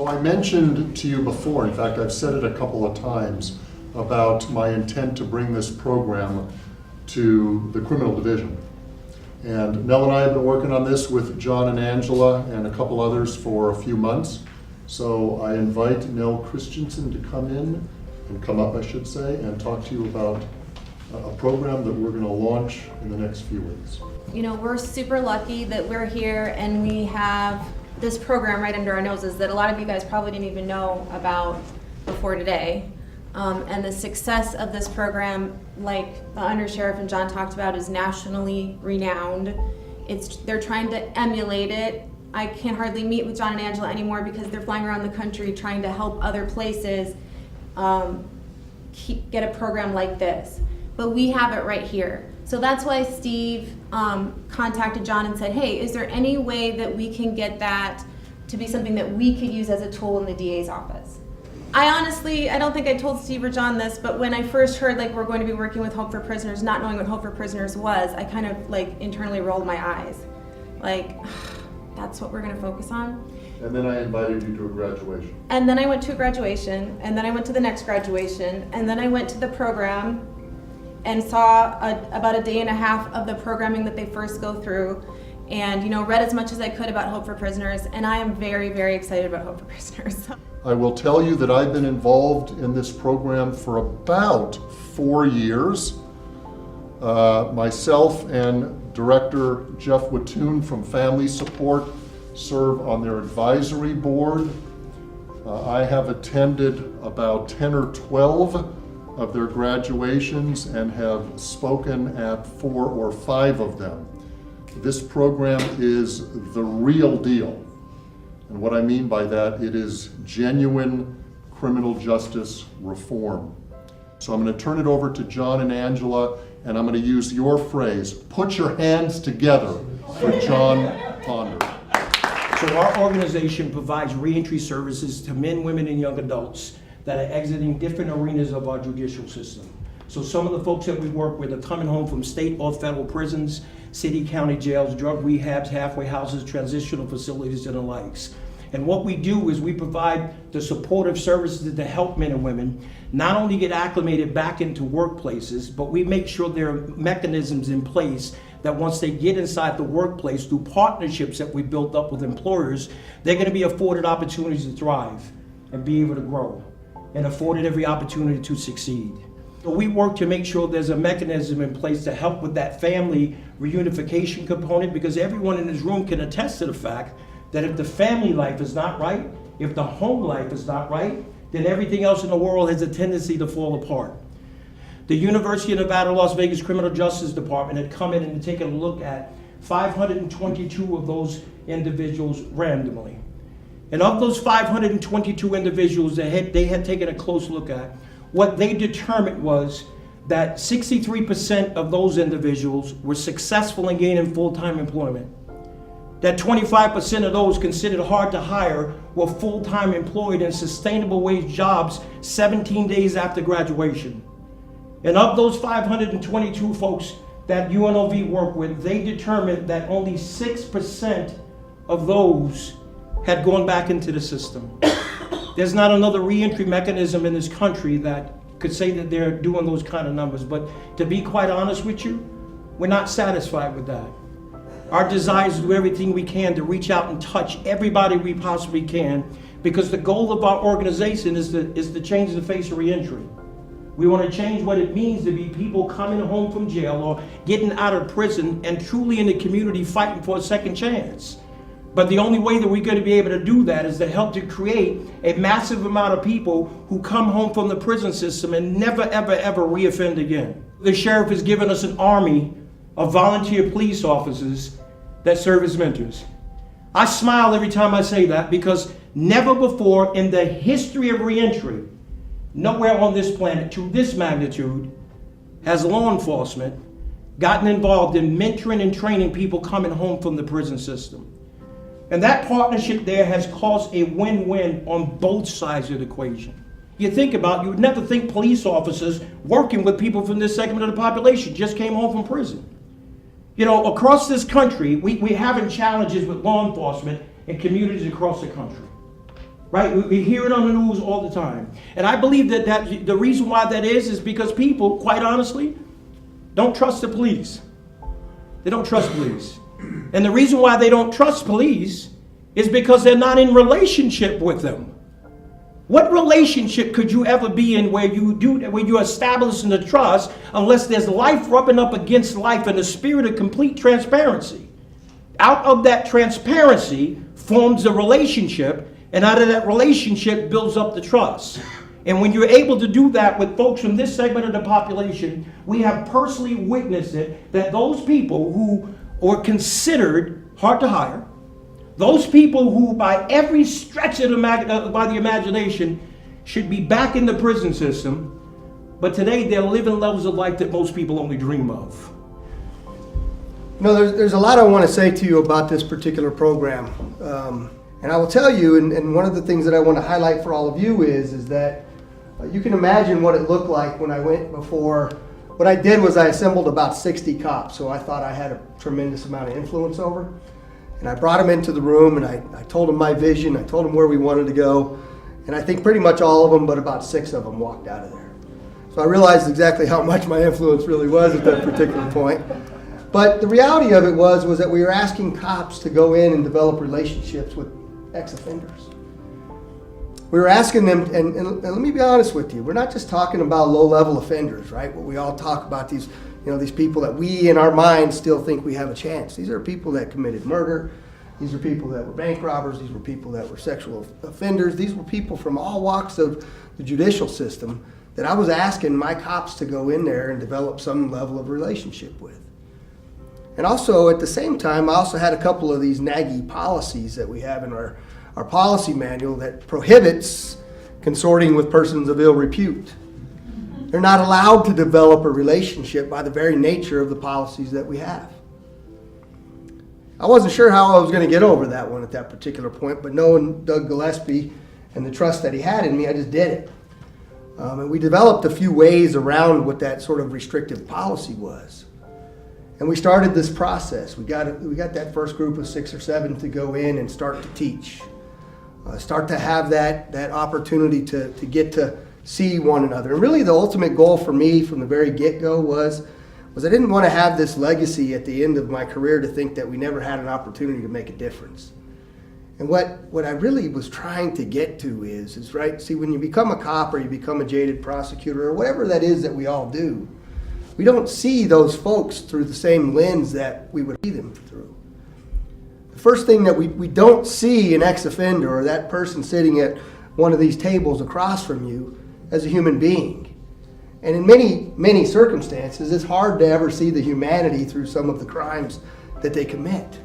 So I mentioned to you before, in fact, I've said it a couple of times, about my intent to bring this program to the criminal division. And Nell and I have been working on this with John and Angela and a couple others for a few months. So I invite Nell Christensen to come up, I should say, and talk to you about a program that we're going to launch in the next few weeks. You know, we're super lucky that we're here and we have this program right under our noses that a lot of you guys probably didn't even know about before today. And the success of this program, like the undersheriff and John talked about, is nationally renowned. They're trying to emulate it. I can hardly meet with John and Angela anymore because they're flying around the country trying to help other places get a program like this. But we have it right here. So that's why Steve contacted John and said, hey, is there any way that we can get that to be something that we could use as a tool in the DA's office? I don't think I told Steve or John this, but when I first heard we're going to be working with Hope for Prisoners, not knowing what Hope for Prisoners was, I kind of internally rolled my eyes. That's what we're going to focus on. And then I invited you to a graduation. And then I went to a graduation, and then I went to the next graduation, and then I went to the program and saw about a day and a half of the programming that they first go through, and read as much as I could about Hope for Prisoners, and I am very, very excited about Hope for Prisoners. I will tell you that I've been involved in this program for about 4 years. Myself and Director Jeff Wattoon from Family Support serve on their advisory board. I have attended about 10 or 12 of their graduations and have spoken at 4 or 5 of them. This program is the real deal. And what I mean by that, it is genuine criminal justice reform. So I'm going to turn it over to John and Angela, and I'm going to use your phrase, put your hands together for John Ponder. So our organization provides reentry services to men, women, and young adults that are exiting different arenas of our judicial system. So some of the folks that we work with are coming home from state or federal prisons, city, county jails, drug rehabs, halfway houses, transitional facilities, and the likes. And what we do is we provide the supportive services to help men and women not only get acclimated back into workplaces, but we make sure there are mechanisms in place that once they get inside the workplace through partnerships that we built up with employers, they're going to be afforded opportunities to thrive and be able to grow and afforded every opportunity to succeed. So we work to make sure there's a mechanism in place to help with that family reunification component, because everyone in this room can attest to the fact that if the family life is not right, if the home life is not right, then everything else in the world has a tendency to fall apart. The University of Nevada, Las Vegas Criminal Justice Department had come in and taken a look at 522 of those individuals randomly. And of those 522 individuals that they had taken a close look at, what they determined was that 63% of those individuals were successful in gaining full-time employment. That 25% of those considered hard to hire were full-time employed in sustainable wage jobs 17 days after graduation. And of those 522 folks that UNLV worked with, they determined that only 6% of those had gone back into the system. There's not another reentry mechanism in this country that could say that they're doing those kind of numbers. But to be quite honest with you, we're not satisfied with that. Our desire is to do everything we can to reach out and touch everybody we possibly can, because the goal of our organization is to change the face of reentry. We want to change what it means to be people coming home from jail or getting out of prison and truly in the community fighting for a second chance. But the only way that we're going to be able to do that is to help to create a massive amount of people who come home from the prison system and never, ever, ever reoffend again. The sheriff has given us an army of volunteer police officers that serve as mentors. I smile every time I say that, because never before in the history of reentry, nowhere on this planet to this magnitude, has law enforcement gotten involved in mentoring and training people coming home from the prison system. And that partnership there has caused a win-win on both sides of the equation. You think about, you would never think police officers working with people from this segment of the population just came home from prison. You know, across this country, we're having challenges with law enforcement in communities across the country. right? We hear it on the news all the time. And I believe that the reason why that is because people, quite honestly, don't trust the police. They don't trust police. And the reason why they don't trust police is because they're not in relationship with them. What relationship could you ever be in where you're establishing the trust unless there's life rubbing up against life in the spirit of complete transparency? Out of that transparency forms a relationship, and out of that relationship builds up the trust. And when you're able to do that with folks from this segment of the population, we have personally witnessed it, that those people who are considered hard to hire, those people who by every stretch of by the imagination should be back in the prison system, but today they're living levels of life that most people only dream of. You know, there's a lot I want to say to you about this particular program. And I will tell you, and one of the things that I want to highlight for all of you is that you can imagine what it looked like when I went before. What I did was I assembled about 60 cops, so I thought I had a tremendous amount of influence over. And I brought them into the room and I told them my vision, I told them where we wanted to go. And I think pretty much all of them, but about 6 of them walked out of there. So I realized exactly how much my influence really was at that particular point. But the reality of it was that we were asking cops to go in and develop relationships with ex-offenders. We were asking them, and let me be honest with you, we're not just talking about low-level offenders, right? What we all talk about, these people that we in our minds still think we have a chance. These are people that committed murder. These are people that were bank robbers. These were people that were sexual offenders. These were people from all walks of the judicial system that I was asking my cops to go in there and develop some level of relationship with. And also, at the same time, I also had a couple of these naggy policies that we have in our policy manual that prohibits consorting with persons of ill repute. They're not allowed to develop a relationship by the very nature of the policies that we have. I wasn't sure how I was going to get over that one at that particular point, but knowing Doug Gillespie and the trust that he had in me, I just did it. And we developed a few ways around what that sort of restrictive policy was. And we started this process. We got that first group of 6 or 7 to go in and start to teach. Start to have that opportunity to get to see one another. And really the ultimate goal for me from the very get-go was I didn't want to have this legacy at the end of my career to think that we never had an opportunity to make a difference. And what I really was trying to get to is right, see, when you become a cop or you become a jaded prosecutor or whatever that is that we all do, we don't see those folks through the same lens that we would see them through. The first thing that we don't see an ex-offender or that person sitting at one of these tables across from you as a human being. And in many, many circumstances, it's hard to ever see the humanity through some of the crimes that they commit.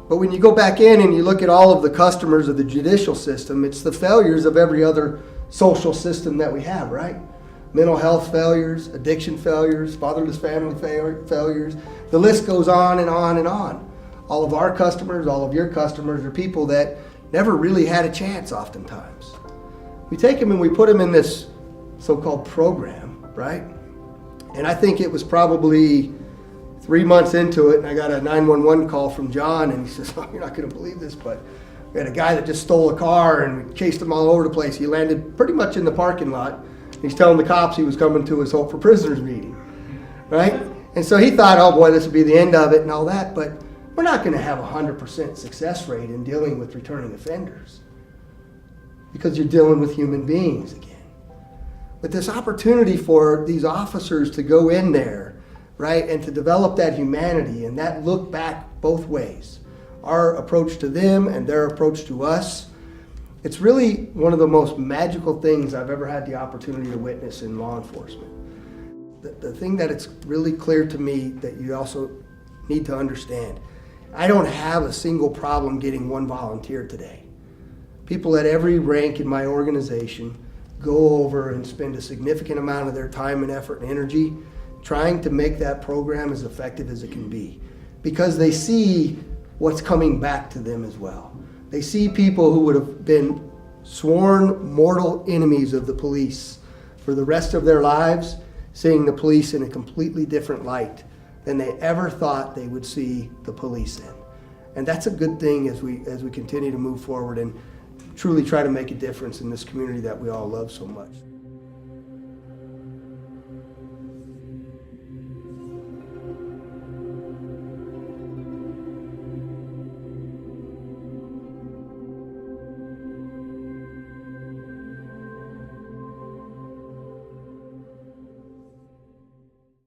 But when you go back in and you look at all of the customers of the judicial system, it's the failures of every other social system that we have, right? Mental health failures, addiction failures, fatherless family failures. The list goes on and on and on. All of our customers, all of your customers are people that never really had a chance oftentimes. We take them and we put them in this so-called program, right? And I think it was probably 3 months into it, and I got a 911 call from John, and he says, "Oh, you're not going to believe this, but we had a guy that just stole a car, and we chased him all over the place. He landed pretty much in the parking lot. He's telling the cops he was coming to his Hope for Prisoners meeting," right? And so he thought, oh boy, this would be the end of it and all that, but we're not going to have a 100% success rate in dealing with returning offenders because you're dealing with human beings again. But this opportunity for these officers to go in there, right, and to develop that humanity and that look back both ways, our approach to them and their approach to us, it's really one of the most magical things I've ever had the opportunity to witness in law enforcement. The thing that it's really clear to me that you also need to understand, I don't have a single problem getting one volunteer today. People at every rank in my organization go over and spend a significant amount of their time and effort and energy trying to make that program as effective as it can be because they see what's coming back to them as well. They see people who would have been sworn mortal enemies of the police for the rest of their lives, seeing the police in a completely different light than they ever thought they would see the police in. And that's a good thing as we continue to move forward. And truly try to make a difference in this community that we all love so much.